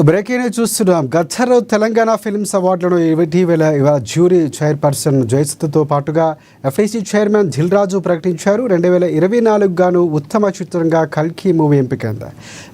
Breaking news చూస్తున్నాం. Gaddar Telangana films అవార్డులను ఇటీవల జ్యూరీ చైర్పర్సన్ జయసుధతో పాటుగా ఎఫ్ఐసి చైర్మన్ దిల్ రాజు ప్రకటించారు. 2024 గాను ఉత్తమ చిత్రంగా కల్కి మూవీ ఎంపికైంది.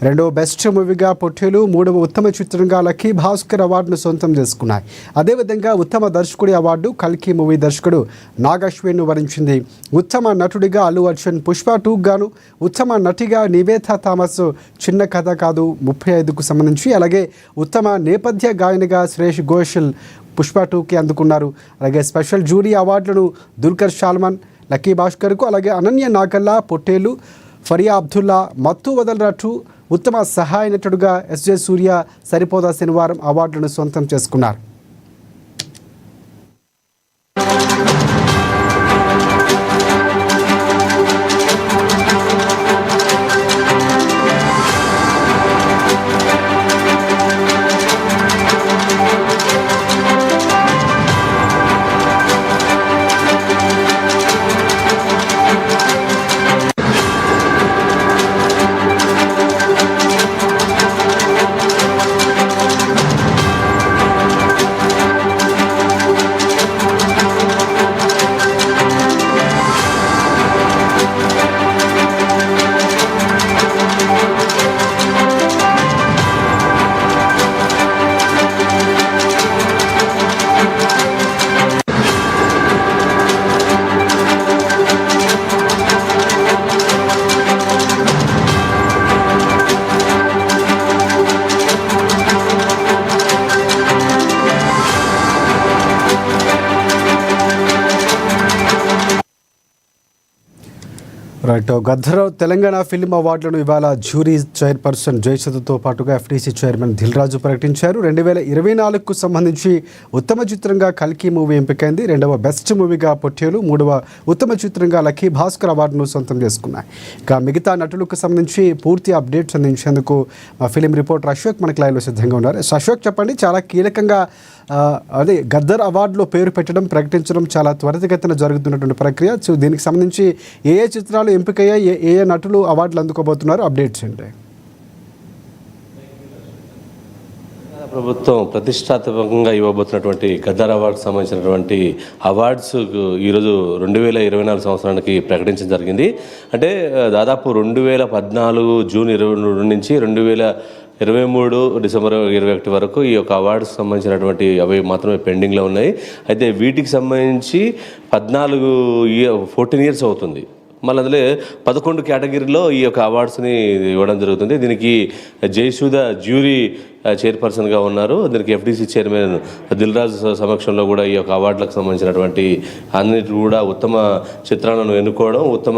రెండవ బెస్ట్ మూవీగా పొట్టేలు, మూడవ ఉత్తమ చిత్రంగా లక్కీ భాస్కర్ అవార్డును సొంతం చేసుకున్నాయి. అదేవిధంగా ఉత్తమ దర్శకుడి అవార్డు కల్కి మూవీ దర్శకుడు నాగశ్విన్ను వరించింది. ఉత్తమ నటుడిగా అల్లు అర్జున్ పుష్ప 2 గాను, ఉత్తమ నటిగా నివేతా థామస్ చిన్న కథ కాదు 35కు సంబంధించి, అలాగే ఉత్తమ నేపథ్య గాయనిగా శ్రేష్ ఘోషల్ పుష్ప 2కి అందుకున్నారు. అలాగే స్పెషల్ జ్యూరీ అవార్డులను దుల్కర్ సల్మాన్, లక్కీ భాస్కర్కు, అలాగే అనన్య నాగల్లా, పొట్టేలు, ఫరియా అబ్దుల్లా, మత్తు వదలరట్టు, ఉత్తమ సహాయ నటుడుగా ఎస్జే సూర్య సరిపోదా శనివారం అవార్డులను సొంతం చేసుకున్నారు. రైట్. గద్దర్ తెలంగాణ ఫిల్మ్ అవార్డులను ఇవాళ జ్యూరీ చైర్పర్సన్ జయసుధతో పాటుగా ఎఫ్డీసీ చైర్మన్ దిల్ రాజు ప్రకటించారు. 2024కు సంబంధించి ఉత్తమ చిత్రంగా కల్కి మూవీ ఎంపికైంది. రెండవ బెస్ట్ మూవీగా పొట్టేలు, మూడవ ఉత్తమ చిత్రంగా లక్కీ భాస్కర్ అవార్డును సొంతం చేసుకున్నాయి. ఇక మిగతా నటులకు సంబంధించి పూర్తి అప్డేట్స్ అందించేందుకు మా ఫిలిం రిపోర్టర్ అశోక్ మనకి లైవ్లో సిద్ధంగా ఉన్నారు. అశోక్, చెప్పండి, చాలా కీలకంగా అదే గద్దర్ అవార్డులో పేరు పెట్టడం, ప్రకటించడం చాలా త్వరితగతిన జరుగుతున్నటువంటి ప్రక్రియ. సో దీనికి సంబంధించి ఏ చిత్రాలు ఎంపికయ్యాయి, ఏ నటులు అవార్డులు అందుకోబోతున్నారు, అప్డేట్స్ ఏంటి? ప్రభుత్వం ప్రతిష్టాత్మకంగా ఇవ్వబోతున్నటువంటి గద్దర్ అవార్డుకు సంబంధించినటువంటి అవార్డ్స్ ఈరోజు 2024 సంవత్సరానికి ప్రకటించడం జరిగింది. అంటే దాదాపు 2014 జూన్ 22 నుంచి 2023 డిసెంబర్ 21 వరకు ఈ యొక్క అవార్డ్స్ సంబంధించినటువంటి అవి మాత్రమే పెండింగ్లో ఉన్నాయి. అయితే వీటికి సంబంధించి 14 ఇయర్స్ అవుతుంది. మళ్ళీ అందులో 11 కేటగిరీలో ఈ యొక్క అవార్డ్స్ని ఇవ్వడం జరుగుతుంది. దీనికి జయసుధ జ్యూరీ చైర్పర్సన్గా ఉన్నారు. దీనికి ఎఫ్డీసీ చైర్మన్ దిల్ రాజు సమక్షంలో కూడా ఈ యొక్క అవార్డులకు సంబంధించినటువంటి అన్నిటి కూడా ఉత్తమ చిత్రాలను ఎన్నుకోవడం, ఉత్తమ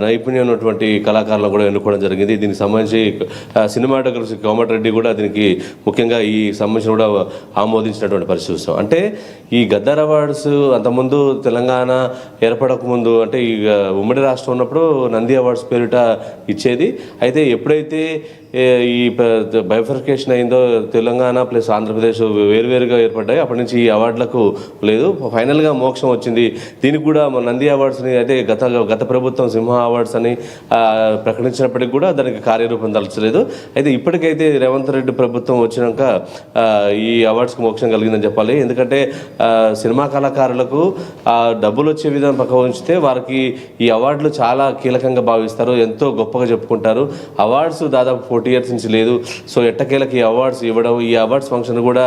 నైపుణ్యం ఉన్నటువంటి కళాకారులను కూడా ఎన్నుకోవడం జరిగింది. దీనికి సంబంధించి సినిమాటోగ్రఫీ కోమటిరెడ్డి కూడా దీనికి ముఖ్యంగా ఈ సంబంధించిన కూడా ఆమోదించినటువంటి పరిస్థితి చూస్తాం. అంటే ఈ గద్దర్ అవార్డ్స్ అంతకుముందు తెలంగాణ ఏర్పడకముందు, అంటే ఈ ఉమ్మడి రాష్ట్రం ఉన్నప్పుడు నంది అవార్డ్స్ పేరిట ఇచ్చేది. అయితే ఎప్పుడైతే ఈ బైఫర్కేషన్ అయిందో, తెలంగాణ ప్లస్ ఆంధ్రప్రదేశ్ వేరువేరుగా ఏర్పడ్డాయి, అప్పటి నుంచి ఈ అవార్డులకు లేదు. ఫైనల్గా మోక్షం వచ్చింది. దీనికి కూడా నంది అవార్డ్స్ని అయితే గత ప్రభుత్వం సింహ అవార్డ్స్ అని ప్రకటించినప్పటికీ కూడా దానికి కార్యరూపం దలచలేదు. అయితే ఇప్పటికైతే రేవంత్ రెడ్డి ప్రభుత్వం వచ్చినాక ఈ అవార్డ్స్కి మోక్షం కలిగిందని చెప్పాలి. ఎందుకంటే సినిమా కళాకారులకు డబ్బులు వచ్చే విధానం పక్క ఉంచితే వారికి ఈ అవార్డులు చాలా కీలకంగా భావిస్తారు, ఎంతో గొప్పగా చెప్పుకుంటారు. అవార్డ్స్ దాదాపు 40 ఇయర్స్ నుంచి లేదు. సో ఎట్టకేలకు ఈ అవార్డ్స్ ఇవ్వడం, ఈ అవార్డ్స్ ఫంక్షన్ కూడా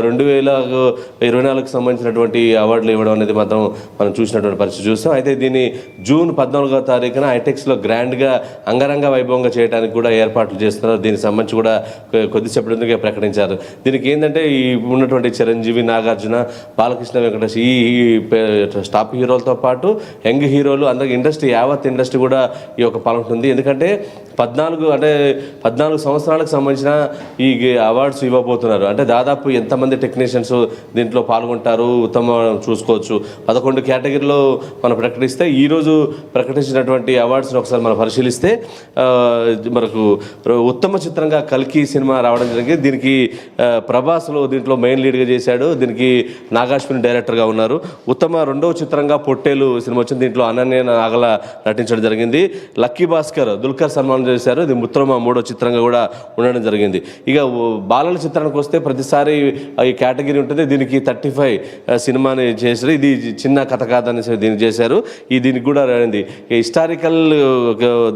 2024కు సంబంధించినటువంటి అవార్డులు ఇవ్వడం అనేది మాత్రం మనం చూసినటువంటి పరిస్థితి చూస్తాం. అయితే దీన్ని జూన్ 14వ తారీఖున ఐటెక్స్లో గ్రాండ్గా అంగరంగ వైభవంగా చేయడానికి కూడా ఏర్పాట్లు చేస్తున్నారు. దీనికి సంబంధించి కూడా కొద్దిసేపటికే ప్రకటించారు. దీనికి ఏంటంటే ఈ ఉన్నటువంటి చిరంజీవి, నాగార్జున, బాలకృష్ణ, వెంకటేష్ ఈ టాప్ హీరోలతో పాటు యంగ్ హీరోలు అందరికి యావత్ ఇండస్ట్రీ కూడా ఈ యొక్క పాల్గొంటుంది. ఎందుకంటే 14 సంవత్సరాలకు సంబంధించిన ఈ అవార్డ్స్ ఇవ్వబోతున్నారు. అంటే దాదాపు ఎంతమంది టెక్నీషియన్స్ దీంట్లో పాల్గొంటారు ఉత్తమ చూసుకోవచ్చు. 11 కేటగిరీలో మనం ప్రకటిస్తే ఈరోజు ప్రకటించినటువంటి అవార్డ్స్ని ఒకసారి మనం పరిశీలిస్తే మనకు ఉత్తమ చిత్రంగా కల్కి సినిమా రావడం జరిగింది. దీనికి ప్రభాస్లో దీంట్లో మెయిన్ లీడ్గా చేశాడు. దీనికి నాగాశ్విన్ డైరెక్టర్గా ఉన్నారు. ఉత్తమ రెండవ చిత్రంగా పొట్టేలు సినిమా వచ్చింది. దీంట్లో అనన్య నాగల నటించడం జరిగింది. లక్కీ భాస్కర్ దుల్కర్ సల్మాన్ చేశారు. ఇది ఉత్తమ మూడో చిత్రంగా చిత్రంగా కూడా ఉండడం జరిగింది. ఇక బాలల చిత్రానికి వస్తే ప్రతిసారి ఈ కేటగిరీ ఉంటుంది. దీనికి 35 సినిమాని చేశారు. ఇది చిన్న కథ కాదని దీనికి చేశారు. దీనికి కూడా అయింది. హిస్టారికల్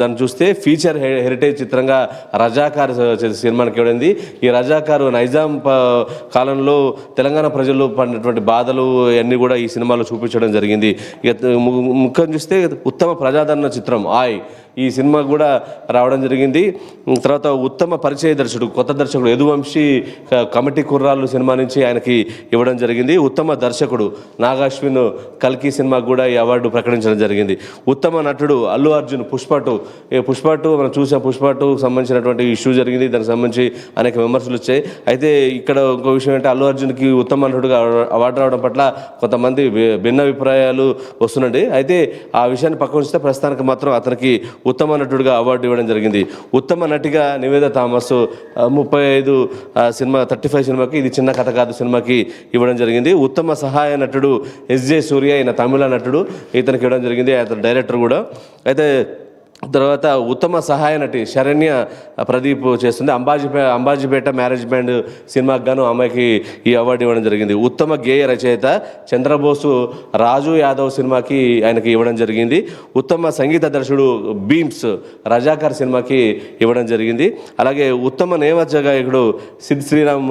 దాన్ని చూస్తే ఫీచర్ హెరిటేజ్ చిత్రంగా రజాకార్ సినిమానికి ఇవ్వడింది. ఈ రజాకారు నైజాం కాలంలో తెలంగాణ ప్రజలు పడినటువంటి బాధలు అన్నీ కూడా ఈ సినిమాలో చూపించడం జరిగింది. ఇక ముఖ్యం చూస్తే ఉత్తమ ప్రజాదరణ చిత్రం ఆయ్ ఈ సినిమా కూడా రావడం జరిగింది. తర్వాత ఉత్తమ పరిచయ దర్శకుడు కొత్త దర్శకుడు యదువంశీ కమిటీ కుర్రాళ్ళు సినిమా నుంచి ఆయనకి ఇవ్వడం జరిగింది. ఉత్తమ దర్శకుడు నాగాశ్విన్ కల్కి సినిమాకు కూడా ఈ అవార్డు ప్రకటించడం జరిగింది. ఉత్తమ నటుడు అల్లు అర్జున్ పుష్ప టూ మనం చూసాం. పుష్ప 2 సంబంధించినటువంటి ఇష్యూ జరిగింది. దానికి సంబంధించి అనేక విమర్శలు వచ్చాయి. అయితే ఇక్కడ ఇంకో విషయం ఏంటంటే అల్లు అర్జున్కి ఉత్తమ నటుడుగా అవార్డు రావడం పట్ల కొంతమంది భిన్న అభిప్రాయాలు వస్తున్నాయి. అయితే ఆ విషయాన్ని పక్కన ఉంచితే ప్రస్తుతానికి మాత్రం అతనికి ఉత్తమ నటుడిగా అవార్డు ఇవ్వడం జరిగింది. ఉత్తమ నటిగా నివేద థామస్ 35 సినిమాకి ఇది చిన్న కథ కాదు సినిమాకి ఇవ్వడం జరిగింది. ఉత్తమ సహాయ నటుడు ఎస్జే సూర్య ఈయన తమిళ నటుడు, ఇతనికి ఇవ్వడం జరిగింది. అతను డైరెక్టర్ కూడా. అయితే తర్వాత ఉత్తమ సహాయ నటి శరణ్య ప్రదీప్ చేస్తుంది. అంబాజీపేట మ్యారేజ్ బ్యాండ్ సినిమాకి గాను అమ్మాయికి ఈ అవార్డు ఇవ్వడం జరిగింది. ఉత్తమ గేయ రచయిత చంద్రబోసు రాజు యాదవ్ సినిమాకి ఆయనకి ఇవ్వడం జరిగింది. ఉత్తమ సంగీత దర్శకుడు బీమ్స్ రజాకార్ సినిమాకి ఇవ్వడం జరిగింది. అలాగే ఉత్తమ నేపథ్య గాయకుడు సిద్ శ్రీరామ్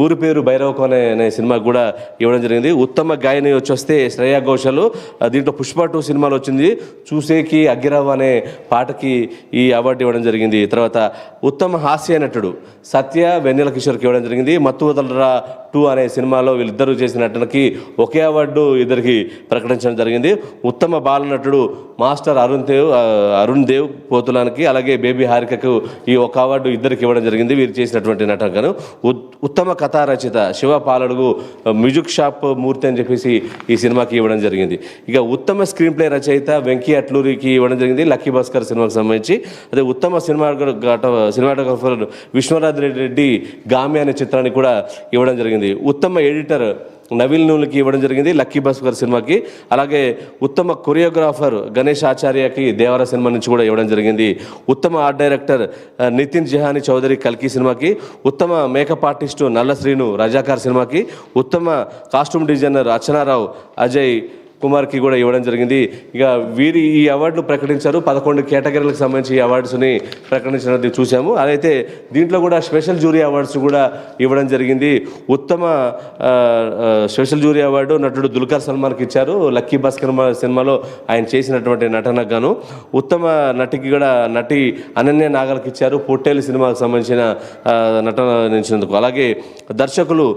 ఊరి పేరు భైరవకోనే అనే సినిమాకి కూడా ఇవ్వడం జరిగింది. ఉత్తమ గాయని వచ్చేస్తే శ్రేయా ఘోషల్, దీంట్లో పుష్ప 2 సినిమాలు వచ్చింది. చూసేకి అగ్గిరవ్ అనే పాటకి ఈ అవార్డు ఇవ్వడం జరిగింది. తర్వాత ఉత్తమ హాస్య నటుడు సత్య వెన్నెల కిషోర్కి ఇవ్వడం జరిగింది. మత్తు వదలరా 2 అనే సినిమాలో వీళ్ళిద్దరూ చేసిన నటనకి ఒకే అవార్డు ఇద్దరికి ప్రకటించడం జరిగింది. ఉత్తమ బాల నటుడు మాస్టర్ అరుణ్ దేవ్ పోతులానికి, అలాగే బేబీ హారికకు ఈ ఒక అవార్డు ఇద్దరికి ఇవ్వడం జరిగింది వీరు చేసినటువంటి నటనకు. ఉత్తమ కథా రచయిత శివ పాలడుగు మ్యూజిక్ షాప్ మూర్తి అని చెప్పేసి ఈ సినిమాకి ఇవ్వడం జరిగింది. ఇక ఉత్తమ స్క్రీన్ ప్లే రచయిత వెంకీ అట్లూరికి ఇవ్వడం జరిగింది లక్కీ భాస్కర్ సినిమాకి సంబంధించి. అదే ఉత్తమ సినిమాటోగ్రఫర్ విశ్వనాథ్ రెడ్డి గామి అనే చిత్రానికి కూడా ఇవ్వడం జరిగింది. ఉత్తమ ఎడిటర్ నవీల్ నూలుకి ఇవ్వడం జరిగింది లక్కీ భాస్కర్ సినిమాకి. అలాగే ఉత్తమ కొరియోగ్రాఫర్ గణేష్ ఆచార్యకి దేవర సినిమా నుంచి కూడా ఇవ్వడం జరిగింది. ఉత్తమ ఆర్ట్ డైరెక్టర్ నితిన్ జహాని చౌదరి కల్కి సినిమాకి. ఉత్తమ మేకప్ ఆర్టిస్టు నల్ల శ్రీను రజాకార్ సినిమాకి. ఉత్తమ కాస్ట్యూమ్ డిజైనర్ అర్చనారావు అజయ్ కుమార్కి కూడా ఇవ్వడం జరిగింది. ఇక వీరి ఈ అవార్డులు ప్రకటించారు. 11 కేటగిరీలకు సంబంధించి ఈ అవార్డ్స్ని ప్రకటించినది చూసాము. అదైతే దీంట్లో కూడా స్పెషల్ జ్యూరీ అవార్డ్స్ కూడా ఇవ్వడం జరిగింది. ఉత్తమ స్పెషల్ జ్యూరీ అవార్డు నటుడు దుల్కర్ సల్మాన్కి ఇచ్చారు లక్కీ భాస్కర్ సినిమాలో ఆయన చేసినటువంటి నటనకు గాను. ఉత్తమ నటికి కూడా నటి అనన్య నాగల్కి ఇచ్చారు పొట్టేలు సినిమాకు సంబంధించిన నటన నిలిచినందుకు. అలాగే దర్శకులు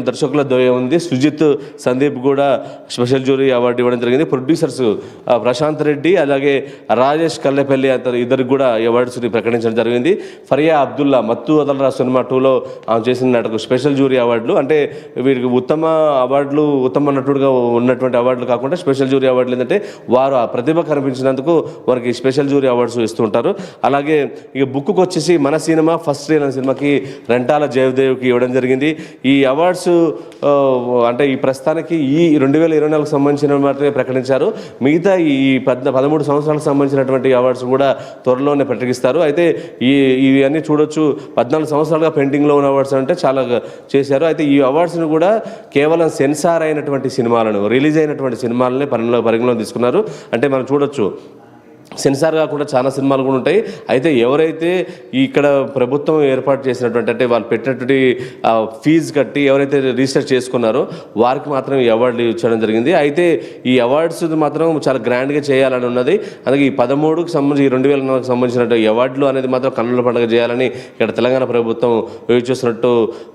దర్శకుల ద్వయం ఉంది. సుజిత్ సందీప్ కూడా స్పెషల్ జ్యూరీ అవార్డు ఇవ్వడం జరిగింది. ప్రొడ్యూసర్స్ ప్రశాంత్ రెడ్డి అలాగే రాజేష్ కల్లెపల్లి ఇద్దరికి కూడా ఈ అవార్డ్స్ని ప్రకటించడం జరిగింది. ఫరియా అబ్దుల్లా మత్తు వదలరా సినిమా 2లో ఆమె చేసిన నటకు స్పెషల్ జ్యూరీ అవార్డులు. అంటే వీరికి ఉత్తమ అవార్డులు ఉత్తమ నటుడుగా ఉన్నటువంటి అవార్డులు కాకుండా స్పెషల్ జ్యూరీ అవార్డులు ఏంటంటే వారు ఆ ప్రతిభ కనిపించినందుకు వారికి స్పెషల్ జ్యూరీ అవార్డ్స్ ఇస్తుంటారు. అలాగే ఇక బుక్కు వచ్చేసి మన సినిమా ఫస్ట్ డే అనే సినిమాకి రెంటాల జయదేవ్కి ఇవ్వడం జరిగింది. ఈ అవార్డ్స్ అంటే ఈ ప్రస్తుతానికి ఈ 2024 సంబంధించిన మాత్రమే ప్రకటించారు. మిగతా ఈ 13 సంవత్సరాలకు సంబంధించినటువంటి అవార్డ్స్ కూడా త్వరలోనే ప్రకటిస్తారు. అయితే ఇవి అన్నీ చూడొచ్చు. 14 సంవత్సరాలుగా పెండింగ్లో ఉన్న అవార్డ్స్ అంటే చాలా చేశారు. అయితే ఈ అవార్డ్స్ని కూడా కేవలం సెన్సార్ అయినటువంటి సినిమాలను రిలీజ్ అయినటువంటి సినిమాలనే పరిగణలో తీసుకున్నారు. అంటే మనం చూడొచ్చు సెన్సార్ కాకుండా చాలా సినిమాలు కూడా ఉంటాయి. అయితే ఎవరైతే ఇక్కడ ప్రభుత్వం ఏర్పాటు చేసినటువంటి అంటే వాళ్ళు పెట్టినటువంటి ఫీజు కట్టి ఎవరైతే రిజిస్టర్ చేసుకున్నారో వారికి మాత్రం ఈ అవార్డులు ఇచ్చడం జరిగింది. అయితే ఈ అవార్డ్స్ మాత్రం చాలా గ్రాండ్గా చేయాలని ఉన్నది. అలాగే ఈ 13కి సంబంధించి 2004కి సంబంధించిన ఈ అవార్డులు అనేది మాత్రం కన్నుల పండుగ చేయాలని ఇక్కడ తెలంగాణ ప్రభుత్వం చూస్తున్నట్టు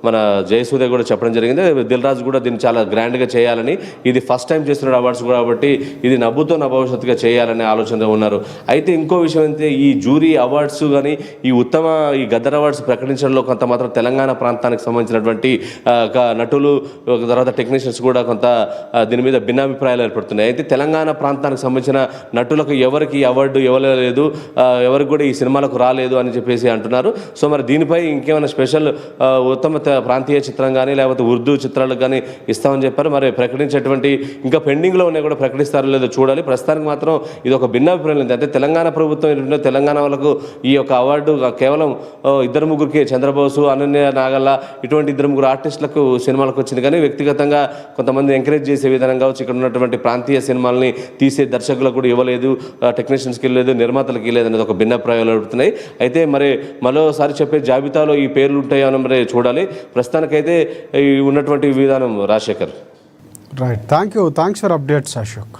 మన జయసూర్య కూడా చెప్పడం జరిగింది. దిల్ రాజు కూడా దీన్ని చాలా గ్రాండ్గా చేయాలని, ఇది ఫస్ట్ టైం చేస్తున్న అవార్డ్స్ కాబట్టి ఇది నవ్వుతో నా భవిష్యత్తుగా చేయాలనే ఆలోచనలో ఉన్నారు. అయితే ఇంకో విషయం అయితే ఈ జ్యూరీ అవార్డ్స్ కానీ ఈ గద్దర్ అవార్డ్స్ ప్రకటించడంలో కొంత మాత్రం తెలంగాణ ప్రాంతానికి సంబంధించినటువంటి నటులు తర్వాత టెక్నీషియన్స్ కూడా కొంత దీని మీద భిన్నాభిప్రాయాలు ఏర్పడుతున్నాయి. అయితే తెలంగాణ ప్రాంతానికి సంబంధించిన నటులకు ఎవరికి అవార్డు ఇవ్వలేదు, ఎవరికి కూడా ఈ సినిమాలకు రాలేదు అని చెప్పేసి అంటున్నారు. సో మరి దీనిపై ఇంకేమైనా స్పెషల్ ఉత్తమ ప్రాంతీయ చిత్రం కానీ లేకపోతే ఉర్దూ చిత్రాలకు కానీ ఇస్తామని చెప్పారు. మరి ప్రకటించేటువంటి ఇంకా పెండింగ్లో ఉన్నాయి కూడా ప్రకటిస్తారో లేదో చూడాలి. ప్రస్తుతానికి మాత్రం ఇది ఒక భిన్నాభిప్రాయం. అయితే తెలంగాణ ప్రభుత్వం ఏంటంటే తెలంగాణ వాళ్ళకు ఈ యొక్క అవార్డు కేవలం ఇద్దరు ముగ్గురికి చంద్రబోసు, అనన్య నాగల్ల ఇటువంటి ఇద్దరు ముగ్గురు ఆర్టిస్టులకు సినిమాలకు వచ్చింది. కానీ వ్యక్తిగతంగా కొంతమంది ఎంకరేజ్ చేసే విధానం కావచ్చు, ఇక్కడ ఉన్నటువంటి ప్రాంతీయ సినిమాల్ని తీసే దర్శకులకు కూడా ఇవ్వలేదు, టెక్నీషియన్స్కి ఇవ్వలేదు, నిర్మాతలకు ఇవ్వలేదు అనేది ఒక భిన్నాభిప్రాయాలు అవుతున్నాయి. అయితే మరి మరోసారి చెప్పే జాబితాలో ఈ పేర్లు ఉంటాయో మరి చూడాలి. ప్రస్తుతానికైతే ఈ ఉన్నటువంటి విధానం Rajasekhar. Right, thanks for updates Ashok.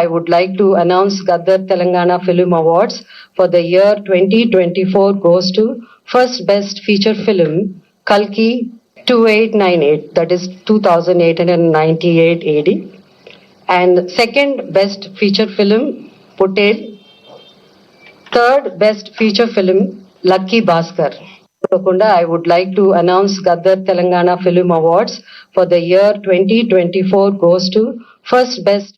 I would like to announce Gaddar Telangana Film Awards for the year 2024 goes to first best feature film Kalki 2898, that is 2898 AD, and second best feature film Potel, third best feature film Lucky Bhaskar. I would like to announce Gaddar Telangana Film Awards for the year 2024 goes to first best